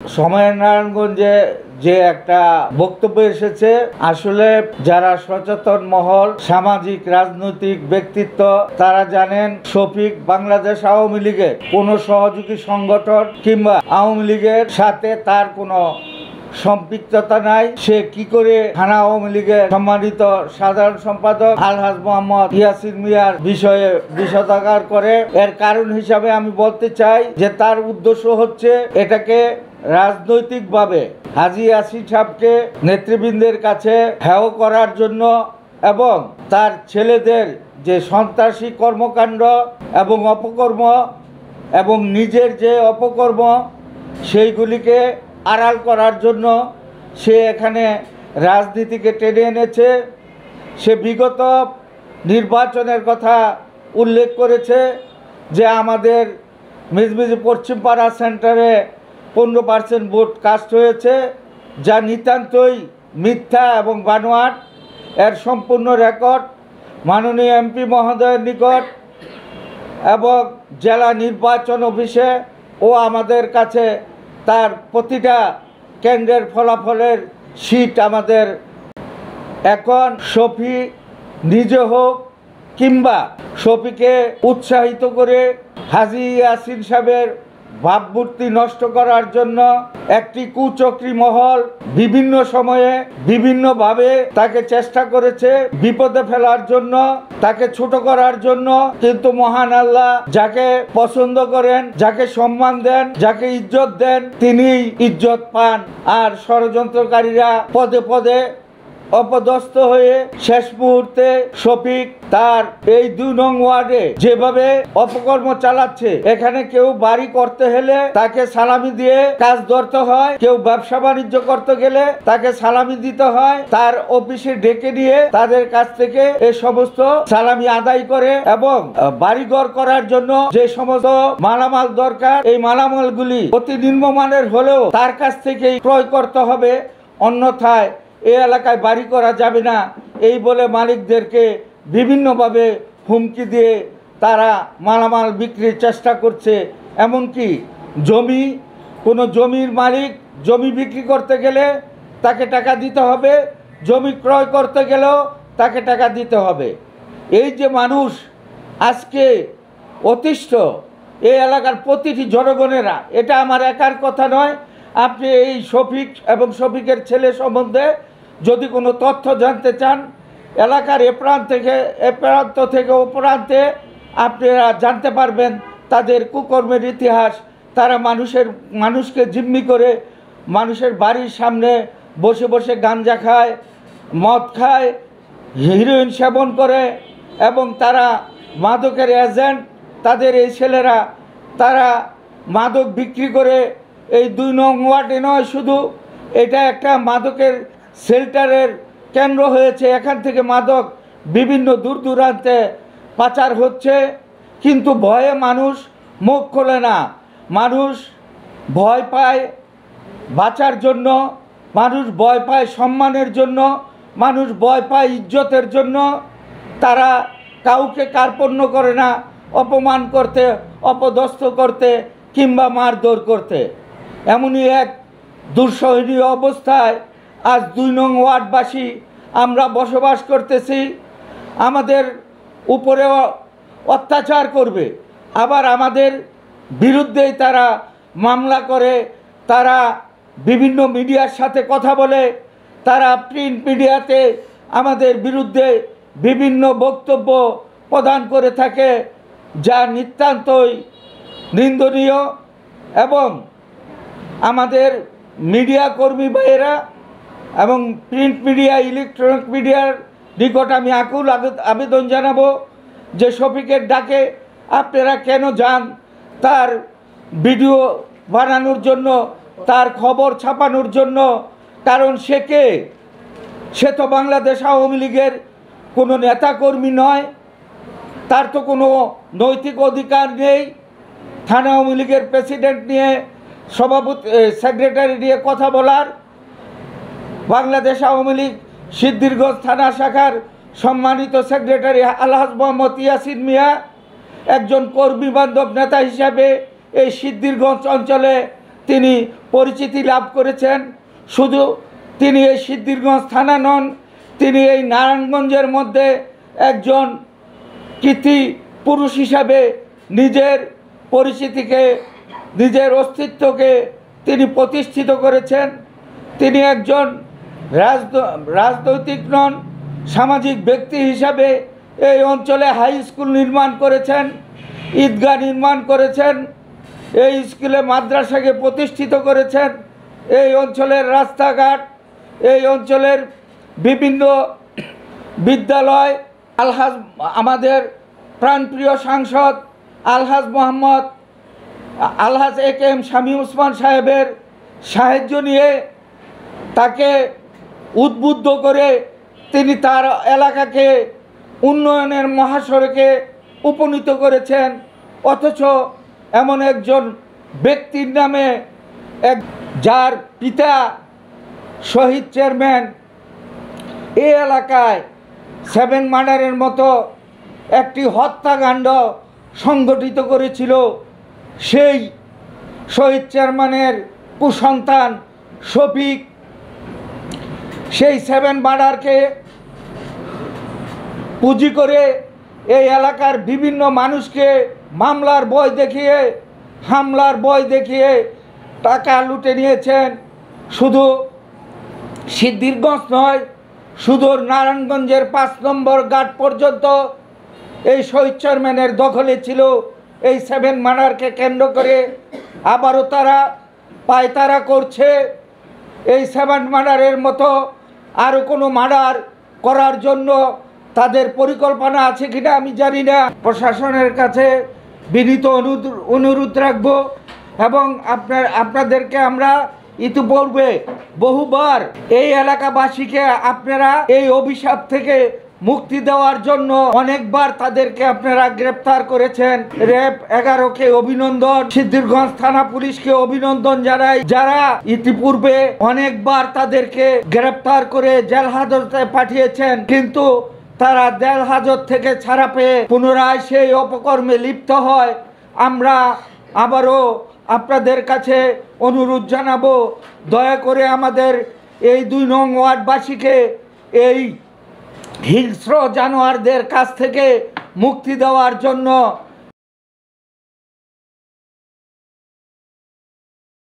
সময় নারায়ণগঞ্জে যে একটা বক্তব্য এসেছে, আসলে যারা সচেতন মহল, সামাজিক রাজনৈতিক ব্যক্তিত্ব, তারা জানেন শফিক বাংলাদেশ আওয়ামী লীগের কোনো সহযোগী সংগঠন কিংবা আওয়ামী লীগের সাথে তার কোনো সম্পৃক্ততা নাই। সে কি করে থানা আওয়ামী লীগের সম্মানিত সাধারণ সম্পাদক আলহাজ মোহাম্মদ ইয়াসিন মিয়ার বিষয়ে বিষোদাগার করে, এর কারণ হিসাবে আমি বলতে চাই যে তার উদ্দেশ্য হচ্ছে এটাকে রাজনৈতিকভাবে হাজী ইয়াসিন সাহেবকে নেতৃবৃন্দের কাছে হেয় করার জন্য এবং তার ছেলেদের যে সন্ত্রাসী কর্মকাণ্ড এবং অপকর্ম এবং নিজের যে অপকর্ম সেইগুলিকে আড়াল করার জন্য সে এখানে রাজনীতিকে টেনে এনেছে। সে বিগত নির্বাচনের কথা উল্লেখ করেছে যে আমাদের মিজমিজি পশ্চিমপাড়া সেন্টারে 15% ভোট কাস্ট হয়েছে, যা নিতান্তই মিথ্যা এবং বানোয়াট। এর সম্পূর্ণ রেকর্ড মাননীয় এমপি মহোদয়ের নিকট এবং জেলা নির্বাচন অফিসে ও আমাদের কাছে তার প্রতিটা কেন্দ্রের ফলাফলের শীট আমাদের। এখন শফি নিজে হোক কিংবা শফিকে উৎসাহিত করে হাজী ইয়াসিন সাহেবের ভাবমূর্তি নষ্ট করার জন্য একটি কুচক্রী মহল বিভিন্ন সময়ে বিভিন্নভাবে তাকে চেষ্টা করেছে বিপদে ফেলার জন্য, তাকে ছোট করার জন্য। কিন্তু মহান আল্লাহ যাকে পছন্দ করেন, যাকে সম্মান দেন, যাকে ইজ্জত দেন, তিনিই ইজ্জত পান। আর ষড়যন্ত্রকারীরা পদে পদে অপদস্থ হয়ে শেষ মুহূর্তে শফিক তার এই 2 নং ওয়ার্ডে যেভাবে অপকর্ম চালাচ্ছে, এখানে কেউ বাড়ি করতে হলে তাকে সালামি দিয়ে কাজ ধরতে হয়, কেউ ব্যবসা বাণিজ্য করতে গেলে তাকে সালামি দিতে হয়, তার অফিসে ডেকে নিয়ে তাদের কাছ থেকে এই সমস্ত সালামি আদায় করে এবং বাড়িঘর করার জন্য যে সমস্ত মালামাল দরকার, এই মালামালগুলি অতি নিম্নমানের হলেও তার কাছ থেকেই ক্রয় করতে হবে, অন্যথায় এই এলাকায় বাড়ি করা যাবে না, এই বলে মালিকদেরকে বিভিন্নভাবে হুমকি দিয়ে তারা মালামাল বিক্রির চেষ্টা করছে। এমনকি কোনো জমির মালিক জমি বিক্রি করতে গেলে তাকে টাকা দিতে হবে, জমি ক্রয় করতে গেলেও তাকে টাকা দিতে হবে। এই যে মানুষ আজকে অতিষ্ঠ, এই এলাকার প্রতিটি জনগণেরা, এটা আমার একার কথা নয়। আপনি এই শফিক এবং শফিকের ছেলে সম্বন্ধে যদি কোনো তথ্য জানতে চান, এলাকার এ প্রান্ত থেকে ও প্রান্তে আপনারা জানতে পারবেন তাদের কুকর্মের ইতিহাস। তারা মানুষকে জিম্মি করে মানুষের বাড়ির সামনে বসে বসে গাঞ্জা খায়, মদ খায়, হিরোইন সেবন করে এবং তারা মাদকের এজেন্ট। তাদের এই ছেলেরা তারা মাদক বিক্রি করে এই 2 নং ওয়ার্ডে নয়, শুধু এটা একটা মাদকের শেল্টারের কেন্দ্র হয়েছে। এখান থেকে মাদক বিভিন্ন দূর দূরান্তে পাচার হচ্ছে, কিন্তু ভয়ে মানুষ মুখ খোলে না। মানুষ ভয় পায় বাঁচার জন্য, মানুষ ভয় পায় সম্মানের জন্য, মানুষ ভয় পায় ইজ্জতের জন্য। তারা কাউকে কার্পণ্য করে না অপমান করতে, অপদস্থ করতে কিংবা মারধর করতে। এমনই এক দুঃসহনীয় অবস্থায় আজ 2 নং ওয়ার্ডবাসী আমরা বসবাস করতেছি। আমাদের উপরেও অত্যাচার করবে, আবার আমাদের বিরুদ্ধেই তারা মামলা করে, তারা বিভিন্ন মিডিয়ার সাথে কথা বলে, তারা প্রিন্ট মিডিয়াতে আমাদের বিরুদ্ধে বিভিন্ন বক্তব্য প্রদান করে থাকে, যা নিতান্তই নিন্দনীয়। এবং আমাদের মিডিয়া কর্মী ভাইয়েরা এবং প্রিন্ট মিডিয়া, ইলেকট্রনিক মিডিয়ার নিকট আমি আকুল আবেদন জানাবো যে শফিকের ডাকে আপনারা কেন যান তার ভিডিও বানানোর জন্য, তার খবর ছাপানোর জন্য। কারণ সে তো বাংলাদেশ আওয়ামী লীগের কোনো নেতাকর্মী নয়, তার তো কোনো নৈতিক অধিকার নেই থানা আওয়ামী লীগের প্রেসিডেন্ট নিয়ে, সভাপতি সেক্রেটারি নিয়ে কথা বলার। বাংলাদেশ আওয়ামী লীগ সিদ্ধিরগঞ্জ থানা শাখার সম্মানিত সেক্রেটারি আলহাজ মোহাম্মদ ইয়াসিন মিয়া একজন কর্মী বান্ধব নেতা হিসাবে এই সিদ্ধিরগঞ্জ অঞ্চলে তিনি পরিচিতি লাভ করেছেন। শুধু তিনি এই সিদ্ধিরগঞ্জ থানা নন, তিনি এই নারায়ণগঞ্জের মধ্যে একজন কৃতি পুরুষ হিসাবে নিজের পরিচিতিকে, নিজের অস্তিত্বকে তিনি প্রতিষ্ঠিত করেছেন। তিনি একজন রাজনৈতিক নন, সামাজিক ব্যক্তি হিসাবে এই অঞ্চলে হাই স্কুল নির্মাণ করেছেন, ঈদগাহ নির্মাণ করেছেন, এই স্কুলে মাদ্রাসাকে প্রতিষ্ঠিত করেছেন, এই অঞ্চলের রাস্তাঘাট, এই অঞ্চলের বিভিন্ন বিদ্যালয়, আলহাজ আমাদের প্রাণপ্রিয় সাংসদ আলহাজ মোহাম্মদ আলহাজ এ.কে.এম. শামীম ওসমান সাহেবের সাহায্য নিয়ে তাকে উদ্বুদ্ধ করে তিনি তার এলাকাকে উন্নয়নের মহাসড়কে উপনীত করেছেন। অথচ এমন একজন ব্যক্তির নামে যার পিতা শহীদ চেয়ারম্যান এই এলাকায় 7 মার্ডারের মতো একটি হত্যাকাণ্ড সংগঠিত করেছিল, সেই শহীদ চেয়ারম্যানের কুসন্তান শফিক সেই 7 মার্ডারকে পুঁজি করে এই এলাকার বিভিন্ন মানুষকে মামলার ভয় দেখিয়ে, হামলার ভয় দেখিয়ে টাকা লুটে নিয়েছেন। শুধু সিদ্ধিরগঞ্জ নয়, সুদূর নারায়ণগঞ্জের 5 নম্বর ঘাট পর্যন্ত এই শহীদ চেয়ারম্যানের দখলে ছিল। এই 7 মার্ডারকে কেন্দ্র করে আবারও তারা পায়তারা করছে। এই 7 মার্ডারের মতো আরও কোনো মার্ডার করার জন্য তাদের পরিকল্পনা আছে কিনা আমি জানি না। প্রশাসনের কাছে বিনীত অনুরোধ রাখব এবং আপনাদেরকে আমরা ইতিপূর্বে বহুবার এই এলাকাবাসীকে আপনারা এই অভিশাপ থেকে মুক্তি দেওয়ার জন্য অনেকবার তাদেরকে আপনারা গ্রেপ্তার করেছেন। র্যাব 11কে অভিনন্দন, সিদ্ধিরগঞ্জ থানা পুলিশকে অভিনন্দন জানাই, যারা ইতিপূর্বে অনেকবার তাদেরকে গ্রেপ্তার করে জেল হাজতে পাঠিয়েছেন, কিন্তু তারা জেল হাজত থেকে ছাড়া পেয়ে পুনরায় সেই অপকর্মে লিপ্ত হয়। আমরা আবারও আপনাদের কাছে অনুরোধ জানাবো, দয়া করে আমাদের এই 2 নং ওয়ার্ডবাসীকে এই হিংস্র জানোয়ারদের কাছ থেকে মুক্তি দেওয়ার জন্য